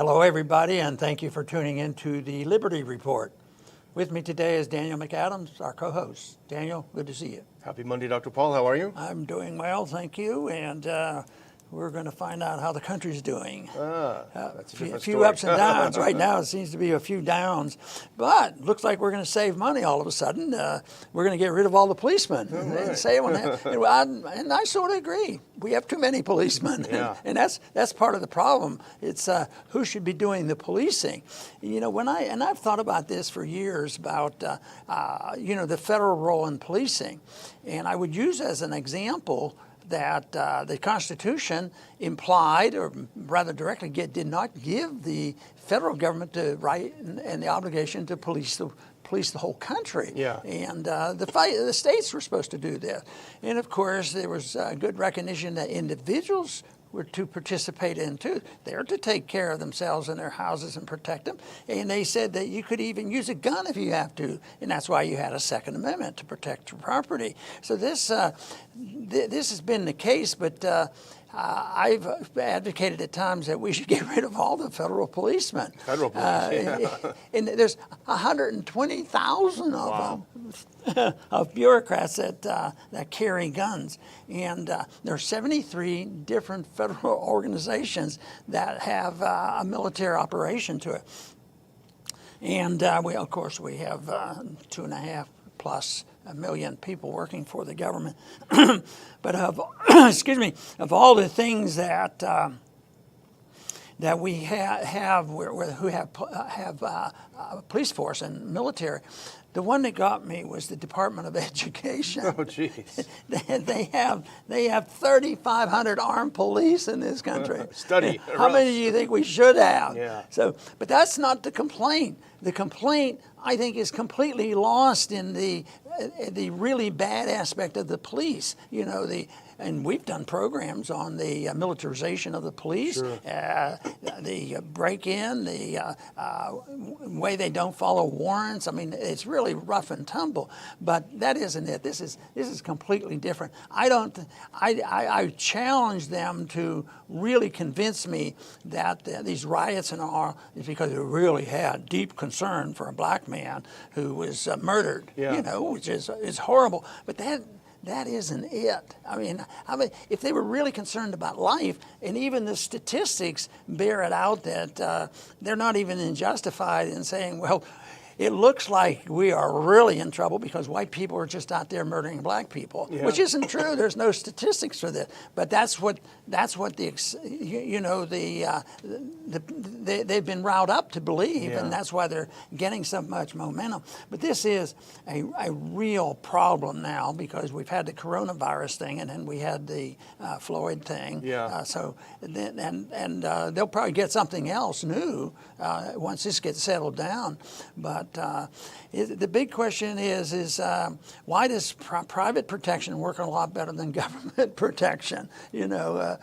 Hello, everybody, and thank you for tuning in to the Liberty Report. With me today is Daniel McAdams, our co-host. Daniel, good to see you. Happy Monday, Dr. Paul. How are you? I'm doing well, thank you, and we're going to find out how the country's doing. That's a different few story. ups and downs. Right now, it seems to be a few downs, but looks like we're going to save money all of a sudden. We're going to get rid of all the policemen and save on that. And I sort of agree. We have too many policemen, and that's part of the problem. It's who should be doing the policing. You know, I've thought about this for years about the federal role in policing, and I would use as an example that the Constitution implied, or rather directly, did not give the federal government the right and the obligation to police the whole country. Yeah. And the states were supposed to do that. And of course, there was good recognition that individuals were to participate in too. They're to take care of themselves and their houses and protect them. And they said that you could even use a gun if you have to, and that's why you had a Second Amendment to protect your property. So this has been the case, but I've advocated at times that we should get rid of all the federal policemen. Federal police, and there's 120,000 of them, of bureaucrats that carry guns. And there are 73 different federal organizations that have a military operation to it. And we have 2.5+ million people working for the government. But of all the things that we have who have a police force and military, the one that got me was the Department of Education. Oh, jeez. They have 3,500 armed police in this country. Study. How many do you think we should have? Yeah. So, but that's not the complaint. The complaint, I think, is completely lost in the really bad aspect of the police. You know, and we've done programs on the militarization of the police, sure. The break-in, the way they don't follow warrants. I mean, it's really rough and tumble. But that isn't it. This is completely different. I challenge them to really convince me that these riots and all is because they really had deep concern for a black man who was murdered. Yeah. You know, which is horrible. But that isn't it. I mean, if they were really concerned about life, and even the statistics bear it out that they're not even justified in saying, well, it looks like we are really in trouble because white people are just out there murdering black people, which isn't true. There's no statistics for this, but that's what they've been riled up to believe, and that's why they're getting so much momentum. But this is a real problem now because we've had the coronavirus thing, and then we had the Floyd thing. So they'll probably get something else new once this gets settled down, but. The big question is why does private protection work a lot better than government protection? The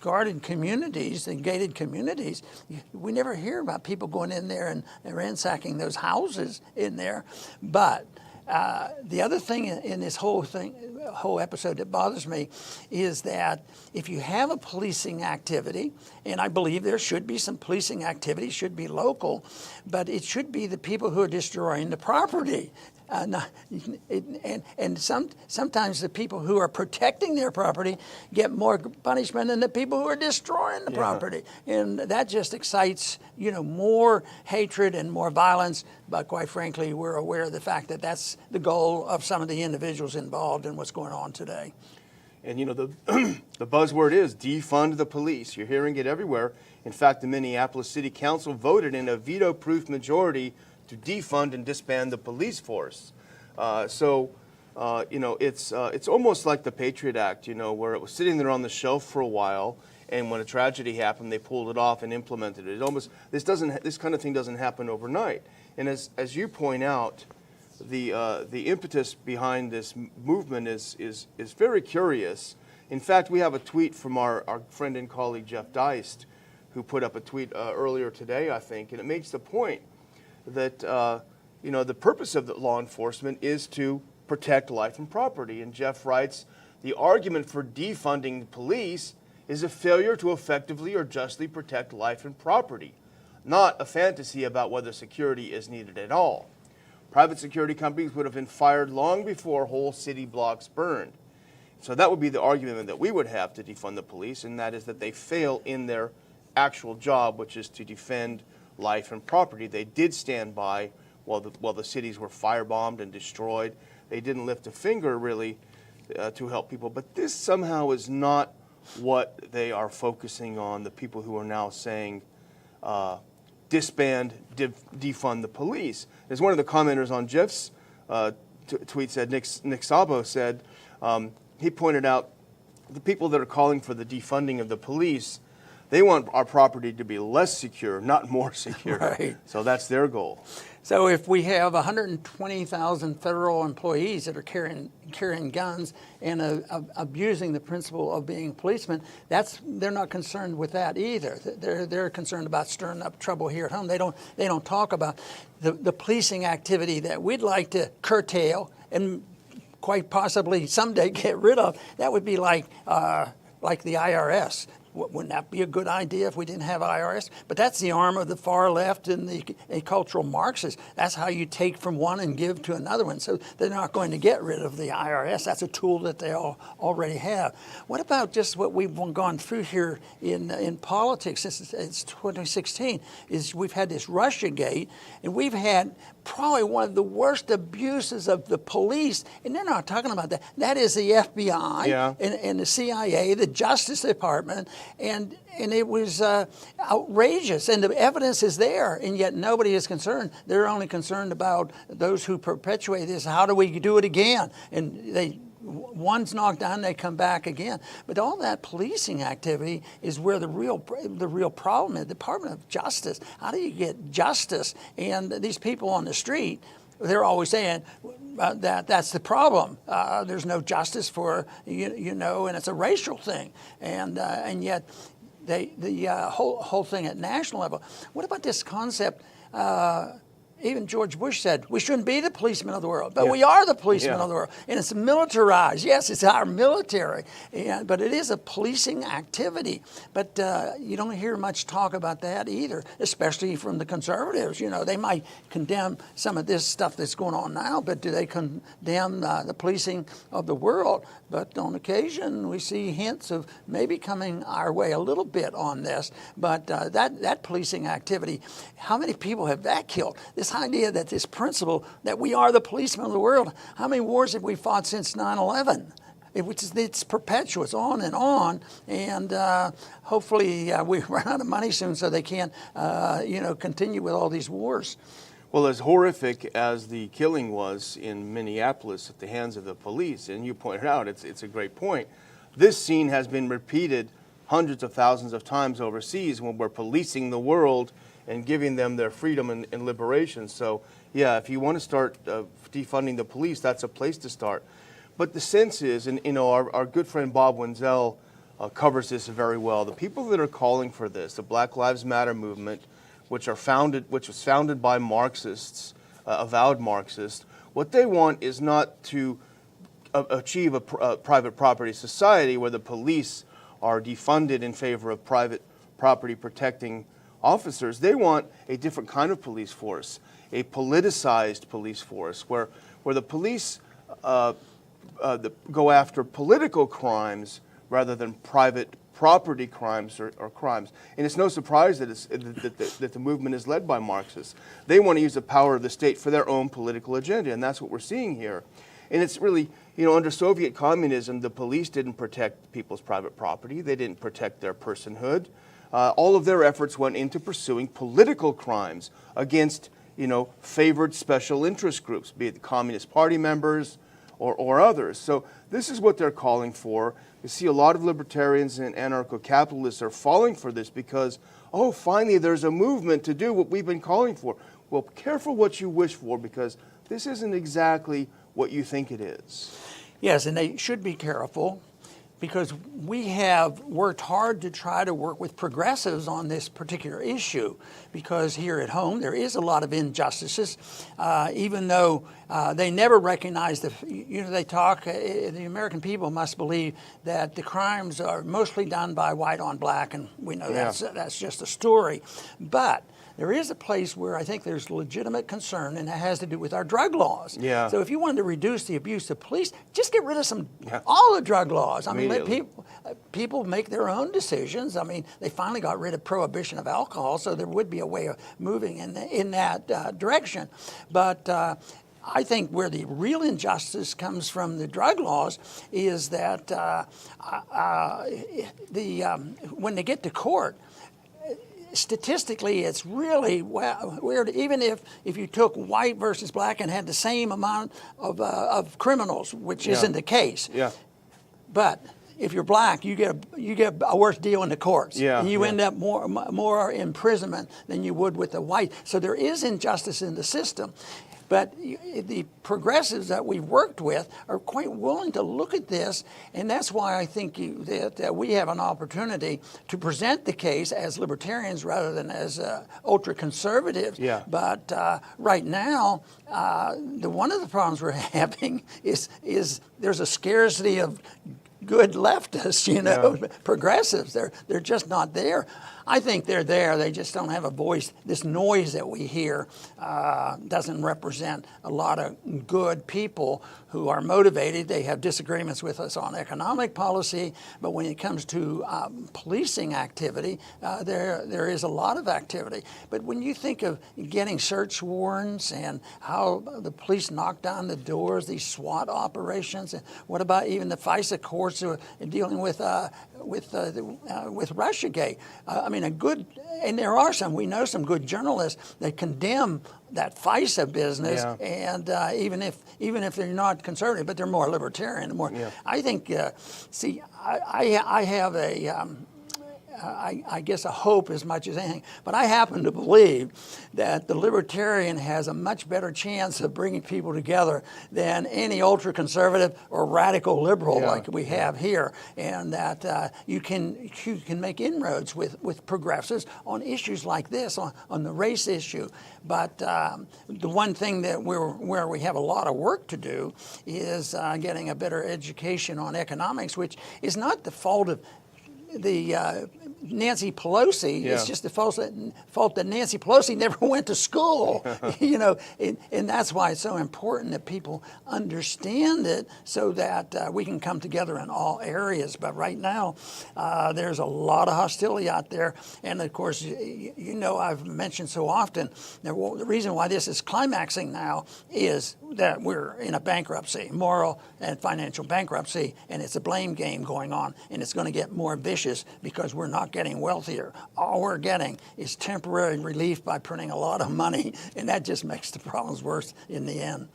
guarded communities, the gated communities, we never hear about people going in there and ransacking those houses in there. But the other thing in this whole episode that bothers me is that if you have a policing activity, and I believe there should be some policing activity, should be local, but it should be the people who are destroying the property. Sometimes the people who are protecting their property get more punishment than the people who are destroying the property, and that just excites more hatred and more violence. But quite frankly, we're aware of the fact that that's the goal of some of the individuals involved in what's going on today. And the buzzword is defund the police. You're hearing it everywhere. In fact, the Minneapolis City Council voted in a veto-proof majority to defund and disband the police force. It's almost like the Patriot Act, where it was sitting there on the shelf for a while, and when a tragedy happened, they pulled it off and implemented it. This kind of thing doesn't happen overnight. And as you point out, the impetus behind this movement is very curious. In fact, we have a tweet from our friend and colleague Jeff Deist, who put up a tweet earlier today, I think, and it makes the point that the purpose of the law enforcement is to protect life and property. And Jeff writes, the argument for defunding the police is a failure to effectively or justly protect life and property, not a fantasy about whether security is needed at all. Private security companies would have been fired long before whole city blocks burned. So that would be the argument that we would have to defund the police, and that is that they fail in their actual job, which is to defend life and property. They did stand by while the cities were firebombed and destroyed. They didn't lift a finger, really, to help people. But this somehow is not what they are focusing on, the people who are now saying disband, defund the police. As one of the commenters on Jeff's tweet said, Nick Sabo said, he pointed out the people that are calling for the defunding of the police, they want our property to be less secure, not more secure. Right. So that's their goal. So if we have 120,000 federal employees that are carrying guns and abusing the principle of being policemen, they're not concerned with that either. They're concerned about stirring up trouble here at home. They don't talk about the policing activity that we'd like to curtail and quite possibly someday get rid of. That would be like the IRS. Wouldn't that be a good idea if we didn't have IRS? But that's the arm of the far left and the cultural Marxists. That's how you take from one and give to another one. So they're not going to get rid of the IRS. That's a tool that they already have. What about just what we've gone through here in politics since 2016? Is we've had this Russiagate, and we've had probably one of the worst abuses of the police, and they're not talking about that. That is the FBI and the CIA, the Justice Department, and it was outrageous, and the evidence is there, and yet nobody is concerned. They're only concerned about those who perpetuate this. How do we do it again? And one's knocked down, they come back again. But all that policing activity is where the real problem is. The Department of Justice. How do you get justice? And these people on the street, they're always saying that's the problem. There's no justice for you know, and it's a racial thing. And yet the whole thing at national level. What about this concept? Even George Bush said, we shouldn't be the policemen of the world, but we are the policemen of the world. And it's militarized. Yes, it's our military, but it is a policing activity. But you don't hear much talk about that either, especially from the conservatives. You know, they might condemn some of this stuff that's going on now, but do they condemn the policing of the world? But on occasion, we see hints of maybe coming our way a little bit on this. But that policing activity, how many people have that killed? This idea that this principle that we are the policemen of the world, how many wars have we fought since 9/11? It's perpetuous, on, and hopefully we run out of money soon so they can't, continue with all these wars. Well, as horrific as the killing was in Minneapolis at the hands of the police, and you pointed out, it's a great point, this scene has been repeated hundreds of thousands of times overseas when we're policing the world and giving them their freedom and liberation. So, yeah, if you want to start defunding the police, that's a place to start. But the sense is, and our good friend Bob Wenzel covers this very well. The people that are calling for this, the Black Lives Matter movement, which was founded by Marxists, avowed Marxists, what they want is not to achieve a private property society where the police are defunded in favor of private property protecting officers. They want a different kind of police force, a politicized police force, where the police go after political crimes rather than private property crimes or crimes. And it's no surprise that that the movement is led by Marxists. They want to use the power of the state for their own political agenda, and that's what we're seeing here. And it's really, under Soviet communism, the police didn't protect people's private property. They didn't protect their personhood. All of their efforts went into pursuing political crimes against, favored special interest groups, be it the Communist Party members or others. So this is what they're calling for. You see a lot of libertarians and anarcho-capitalists are falling for this because, finally there's a movement to do what we've been calling for. Well, careful what you wish for, because this isn't exactly what you think it is. Yes, and they should be careful, because we have worked hard to try to work with progressives on this particular issue, because here at home there is a lot of injustices, even though they never recognize they talk, the American people must believe that the crimes are mostly done by white on black, and we know that's just a story. But there is a place where I think there's legitimate concern, and that has to do with our drug laws. Yeah. So if you wanted to reduce the abuse of police, just get rid of all the drug laws. I mean, let people make their own decisions. I mean, they finally got rid of prohibition of alcohol, so there would be a way of moving in that direction. But I think where the real injustice comes from the drug laws is that when they get to court, statistically, it's really weird. Even if you took white versus black and had the same amount of criminals, which isn't the case. Yeah. But if you're black, you get a worse deal in the courts. Yeah. And you end up more imprisonment than you would with the white. So there is injustice in the system. But the progressives that we've worked with are quite willing to look at this, and that's why I think that we have an opportunity to present the case as libertarians rather than as ultra-conservatives. Yeah. But right now, one of the problems we're having is there's a scarcity of good leftists, progressives. They're just not there. I think they're there. They just don't have a voice. This noise that we hear doesn't represent a lot of good people who are motivated. They have disagreements with us on economic policy, but when it comes to policing activity, there is a lot of activity. But when you think of getting search warrants and how the police knock down the doors, these SWAT operations, and what about even the FISA courts who are dealing with Russiagate? I mean, and there are we know some good journalists that condemn that FISA business, and even if they're not conservative, but they're more libertarian. I think. I have I guess a hope as much as anything, but I happen to believe that the libertarian has a much better chance of bringing people together than any ultra-conservative or radical liberal like we have here, and that you can make inroads with progressives on issues like this, on the race issue. But the one thing that where we have a lot of work to do is getting a better education on economics, which is not the fault of the Nancy Pelosi. It's just the fault that Nancy Pelosi never went to school, and that's why it's so important that people understand it so that we can come together in all areas. But right now, there's a lot of hostility out there, and of course, I've mentioned so often that the reason why this is climaxing now is that we're in a bankruptcy, moral and financial bankruptcy, and it's a blame game going on, and it's going to get more vicious because we're not getting wealthier. All we're getting is temporary relief by printing a lot of money, and that just makes the problems worse in the end.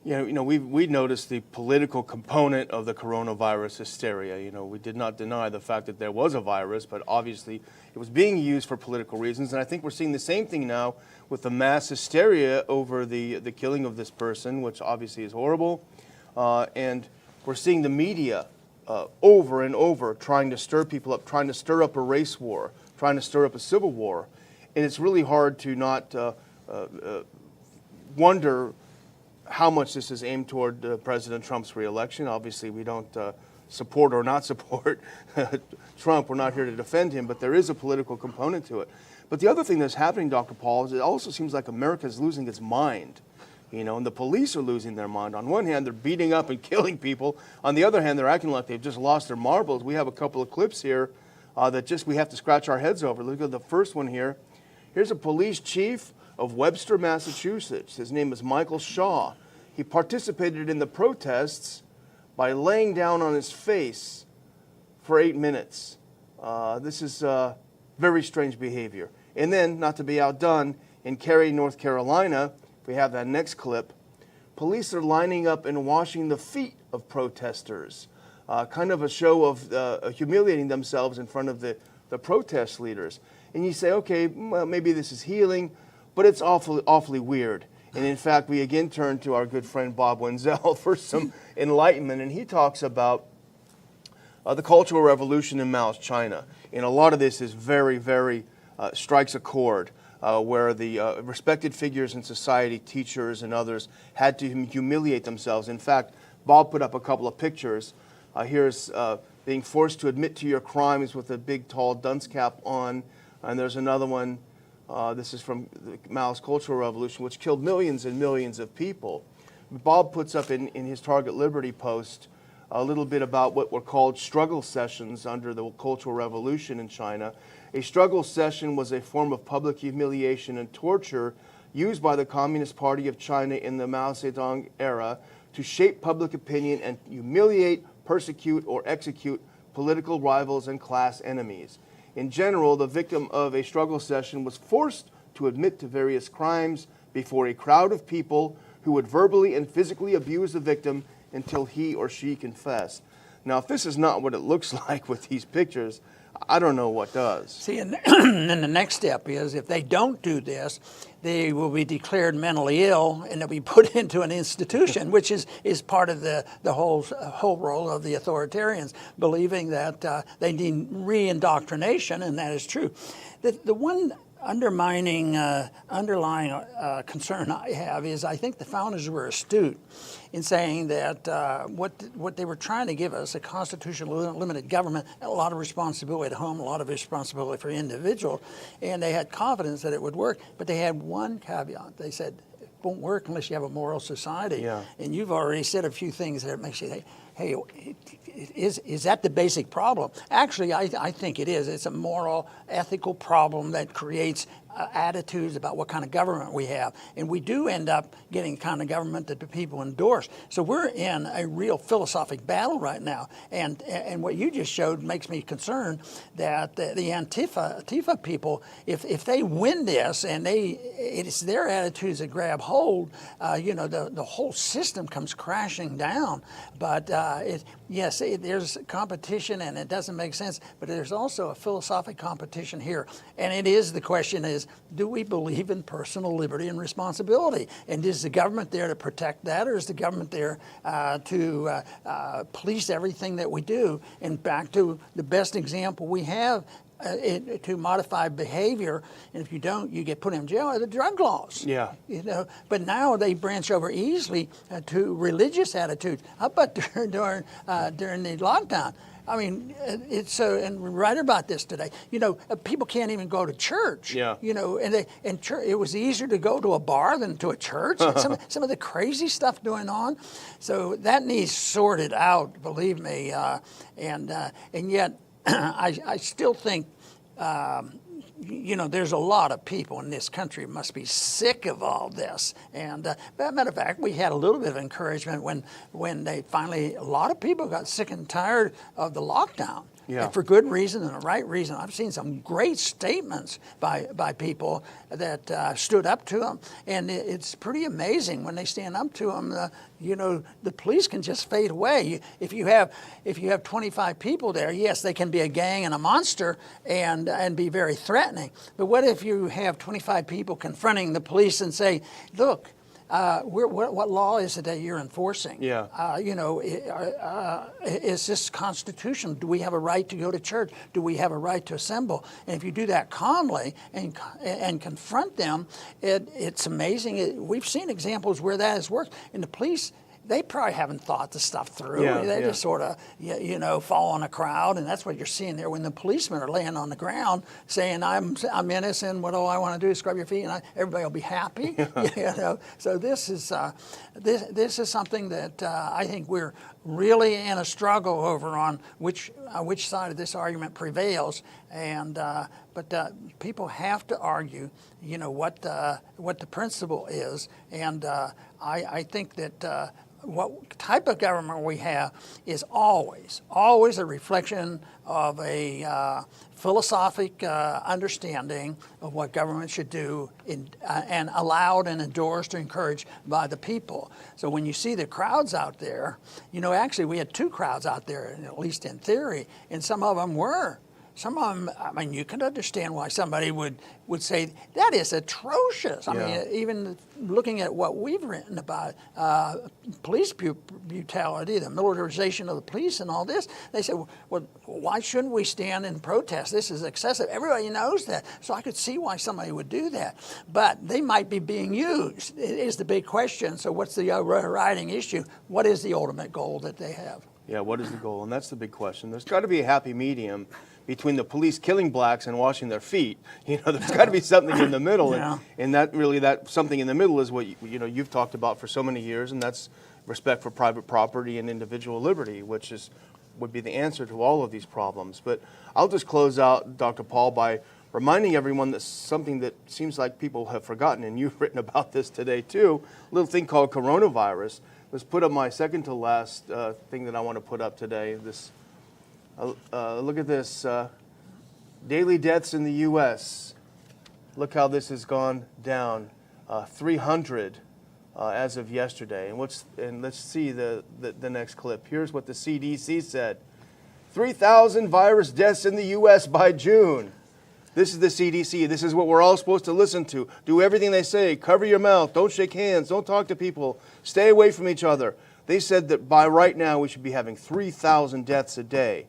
We noticed the political component of the coronavirus hysteria. We did not deny the fact that there was a virus, but obviously it was being used for political reasons. And I think we're seeing the same thing now with the mass hysteria over the killing of this person, which obviously is horrible. And we're seeing the media over and over trying to stir people up, trying to stir up a race war, trying to stir up a civil war. And it's really hard to not wonder how much this is aimed toward President Trump's reelection. Obviously, we don't support or not support Trump. We're not here to defend him, but there is a political component to it. But the other thing that's happening, Dr. Paul, is it also seems like America is losing its mind. And the police are losing their mind. On one hand, they're beating up and killing people. On the other hand, they're acting like they've just lost their marbles. We have a couple of clips here that we have to scratch our heads over. Look at the first one here. Here's a police chief of Webster, Massachusetts. His name is Michael Shaw. He participated in the protests by laying down on his face for 8 minutes. This is very strange behavior. And then, not to be outdone, in Cary, North Carolina, if we have that next clip, police are lining up and washing the feet of protesters. Kind of a show of humiliating themselves in front of the protest leaders. And you say, okay, well, maybe this is healing, but it's awfully weird. And in fact, we again turn to our good friend Bob Wenzel for some enlightenment, and he talks about the Cultural Revolution in Mao's China. And a lot of this is very, very strikes a chord where the respected figures in society, teachers and others, had to humiliate themselves. In fact, Bob put up a couple of pictures. Here's being forced to admit to your crimes with a big, tall dunce cap on. And there's another one. This is from Mao's Cultural Revolution, which killed millions and millions of people. Bob puts up in his Target Liberty post a little bit about what were called struggle sessions under the Cultural Revolution in China. A struggle session was a form of public humiliation and torture used by the Communist Party of China in the Mao Zedong era to shape public opinion and humiliate, persecute, or execute political rivals and class enemies. In general, the victim of a struggle session was forced to admit to various crimes before a crowd of people who would verbally and physically abuse the victim until he or she confessed. Now, if this is not what it looks like with these pictures, I don't know what does. See, and then the next step is if they don't do this, they will be declared mentally ill and they'll be put into an institution, which is part of the whole role of the authoritarians, believing that they need re-indoctrination, and that is true. The one underlying concern I have is I think the founders were astute in saying that what they were trying to give us, a constitutional limited government, a lot of responsibility at home, a lot of responsibility for individuals, and they had confidence that it would work, but they had one caveat. They said, it won't work unless you have a moral society. Yeah. And you've already said a few things that makes you think, hey, is that the basic problem? Actually, I think it is. It's a moral, ethical problem that creates attitudes about what kind of government we have. And we do end up getting the kind of government that the people endorse. So we're in a real philosophic battle right now. And what you just showed makes me concerned that the Antifa people, if they win this and it's their attitudes that grab hold, the whole system comes crashing down. But there's competition and it doesn't make sense, but there's also a philosophic competition here. And the question is, do we believe in personal liberty and responsibility? And is the government there to protect that, or is the government there to police everything that we do? And back to the best example we have to modify behavior, and if you don't, you get put in jail, are the drug laws. Yeah. But now they branch over easily to religious attitudes. How about during the lockdown? I mean, it's so, and we write about this today. People can't even go to church. Yeah. And church, it was easier to go to a bar than to a church. Some of the crazy stuff going on. So that needs sorted out, believe me. And yet, I still think. There's a lot of people in this country must be sick of all this. And as a matter of fact, we had a little bit of encouragement when they finally, a lot of people got sick and tired of the lockdown. Yeah. And for good reason and the right reason. I've seen some great statements by people that stood up to them. And it's pretty amazing when they stand up to them. The police can just fade away. If you have 25 people there, yes, they can be a gang and a monster and be very threatening. But what if you have 25 people confronting the police and say, look, what law is it that you're enforcing? Yeah. Is this constitutional? Do we have a right to go to church? Do we have a right to assemble? And if you do that calmly and confront them, it's amazing. We've seen examples where that has worked. And the police, they probably haven't thought the stuff through. They just sort of, fall on a crowd, and that's what you're seeing there when the policemen are laying on the ground saying, "I'm innocent. What do I want to do? Scrub your feet, and everybody will be happy." So this is something that I think we're really in a struggle over on which side of this argument prevails, and but people have to argue, what the principle is, and I think that. What type of government we have is always a reflection of a philosophic understanding of what government should do and allowed and endorsed or encouraged by the people. So when you see the crowds out there, actually we had two crowds out there, at least in theory, and some of them were some of them, I mean, you can understand why somebody would say, that is atrocious. I mean, even looking at what we've written about police brutality, the militarization of the police and all this, they said, well, why shouldn't we stand and protest? This is excessive. Everybody knows that. So I could see why somebody would do that. But they might be being used, is the big question. So what's the overriding issue? What is the ultimate goal that they have? Yeah, what is the goal? And that's the big question. There's got to be a happy medium between the police killing blacks and washing their feet. You know, there's got to be something in the middle. Yeah. And that something in the middle is what you've talked about for so many years, and that's respect for private property and individual liberty, which would be the answer to all of these problems. But I'll just close out, Dr. Paul, by reminding everyone that something that seems like people have forgotten, and you've written about this today too, a little thing called coronavirus. Let's put up my second to last thing that I want to put up today. This, look at this, daily deaths in the U.S. Look how this has gone down, 300 as of yesterday. And let's see the next clip. Here's what the CDC said: 3,000 virus deaths in the U.S. by June. This is the CDC. This is what we're all supposed to listen to. Do everything they say. Cover your mouth. Don't shake hands. Don't talk to people. Stay away from each other. They said that by right now we should be having 3,000 deaths a day.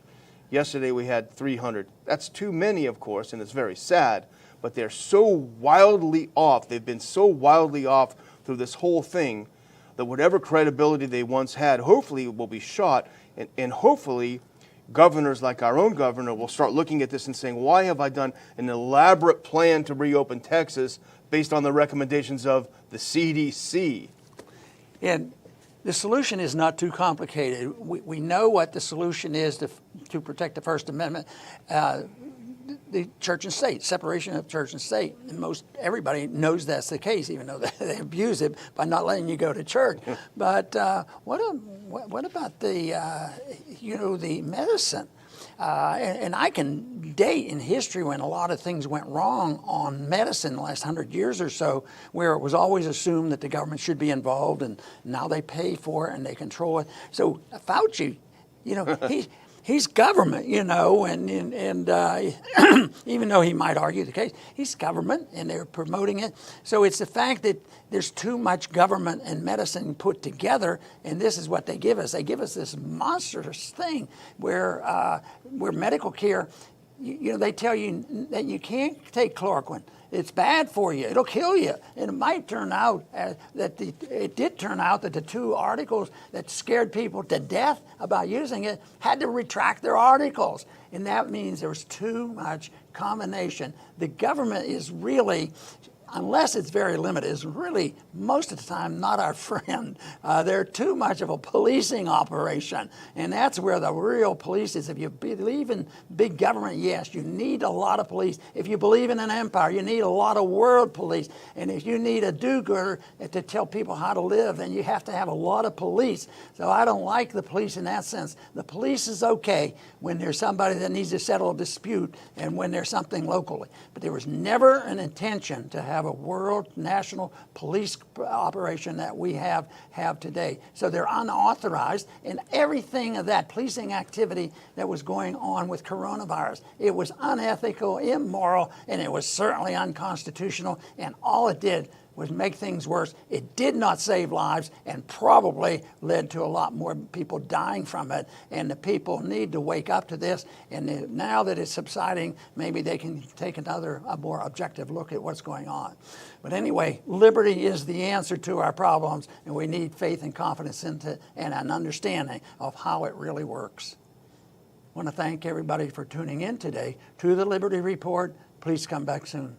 Yesterday we had 300. That's too many, of course, and it's very sad. But they're so wildly off. They've been so wildly off through this whole thing that whatever credibility they once had, hopefully will be shot, and hopefully governors like our own governor will start looking at this and saying, why have I done an elaborate plan to reopen Texas based on the recommendations of the CDC? And the solution is not too complicated. We know what the solution is to protect the First Amendment. The church and state, separation of church and state. And everybody knows that's the case, even though they abuse it by not letting you go to church. But what about the medicine? And I can date in history when a lot of things went wrong on medicine in the last 100 years or so, where it was always assumed that the government should be involved, and now they pay for it and they control it. So Fauci, he's government, and even though he might argue the case, he's government, and they're promoting it. So it's the fact that there's too much government and medicine put together, and this is what they give us. They give us this monstrous thing where medical care, they tell you that you can't take chloroquine. It's bad for you. It'll kill you. And it might turn out it did turn out that the two articles that scared people to death about using it had to retract their articles. And that means there was too much combination. The government is really, unless it's very limited, is really most of the time not our friend. They're too much of a policing operation, and that's where the real police is. If you believe in big government, yes, you need a lot of police. If you believe in an empire, you need a lot of world police. And if you need a do-gooder to tell people how to live, then you have to have a lot of police. So I don't like the police in that sense. The police is okay when there's somebody that needs to settle a dispute and when there's something locally. But there was never an intention to have a world national police operation that we have today. So they're unauthorized, and everything of that policing activity that was going on with coronavirus, it was unethical, immoral, and it was certainly unconstitutional, and all it did was make things worse. It did not save lives and probably led to a lot more people dying from it. And the people need to wake up to this. And now that it's subsiding, maybe they can take a more objective look at what's going on. But anyway, liberty is the answer to our problems, and we need faith and confidence into and an understanding of how it really works. I want to thank everybody for tuning in today to the Liberty Report. Please come back soon.